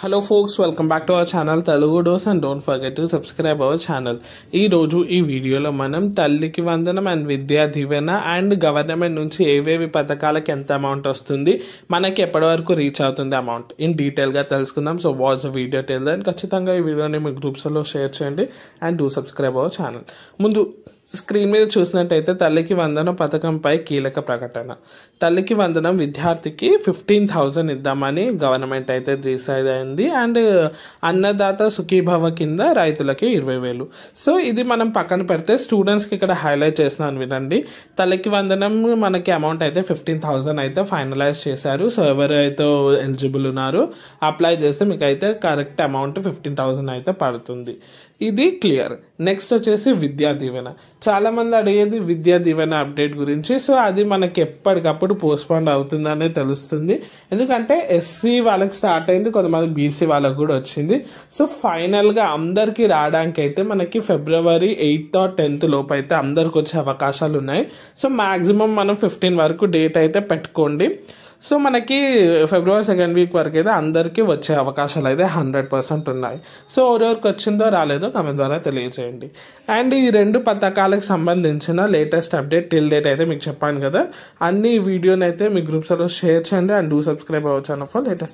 Hello folks, welcome back to our channel Telugu dose and don't forget to subscribe our channel. ఈరోజు ఈ వీడియోలో మనం తల్లికి వందనం and Vidya Deevena and government నుంచి ఏవేవి పథకాలకి ఎంత అమౌంట్ వస్తుంది, మనకి ఎప్పటి వరకు రీచ్ అవుతుంది అమౌంట్ ఇన్ డీటెయిల్గా తెలుసుకుందాం. So watch the video till then. ఖచ్చితంగా ఈ వీడియోని మీ గ్రూప్స్లో షేర్ చేయండి and do subscribe our channel. ముందు స్క్రీన్ మీద చూసినట్టయితే తల్లికి వందనం పథకంపై కీలక ప్రకటన. తల్లికి వందనం విద్యార్థికి 15,000 ఇద్దామని గవర్నమెంట్ అయితే డిసైడ్ అయింది. అండ్ అన్నదాత సుఖీభవ కింద రైతులకి 20,000. సో ఇది మనం పక్కన పెడితే స్టూడెంట్స్కి ఇక్కడ హైలైట్ చేస్తున్నాను వినండి. తల్లికి వందనం మనకి అమౌంట్ అయితే 15,000 అయితే ఫైనలైజ్ చేశారు. సో ఎవరైతే ఎలిజిబుల్ ఉన్నారో అప్లై చేస్తే మీకు అయితే కరెక్ట్ అమౌంట్ 15,000 అయితే పడుతుంది. ఇది క్లియర్. నెక్స్ట్ వచ్చేసి విద్యా దీవెన. చాలా మంది అడిగేది విద్యా దీవెన అప్డేట్ గురించి. సో అది మనకి ఎప్పటికప్పుడు పోస్ట్పోన్ అవుతుందనే తెలుస్తుంది. ఎందుకంటే ఎస్సీ వాళ్ళకి స్టార్ట్ అయింది, కొంతమంది బీసీ వాళ్ళకి కూడా వచ్చింది. సో ఫైనల్గా అందరికీ రావడానికి అయితే మనకి February 8th or 10th లోపు అయితే అందరికి వచ్చే అవకాశాలు ఉన్నాయి. సో మాక్సిమం మనం 15 వరకు డేట్ అయితే పెట్టుకోండి. సో మనకి February 2nd వీక్ వరకు అయితే అందరికీ వచ్చే అవకాశాలు అయితే 100% ఉన్నాయి. సో ఎవరెవరికి వచ్చిందో రాలేదో కామెంట్ ద్వారా తెలియజేయండి. అండ్ ఈ రెండు పథకాలకు సంబంధించిన లేటెస్ట్ అప్డేట్ టిల్ డేట్ అయితే మీకు చెప్పాను కదా, అన్ని వీడియోని అయితే మీ గ్రూప్స్లో షేర్ చేయండి అండ్ డూ సబ్స్క్రైబ్ అవ్వచ్చు ఫర్ లేటెస్ట్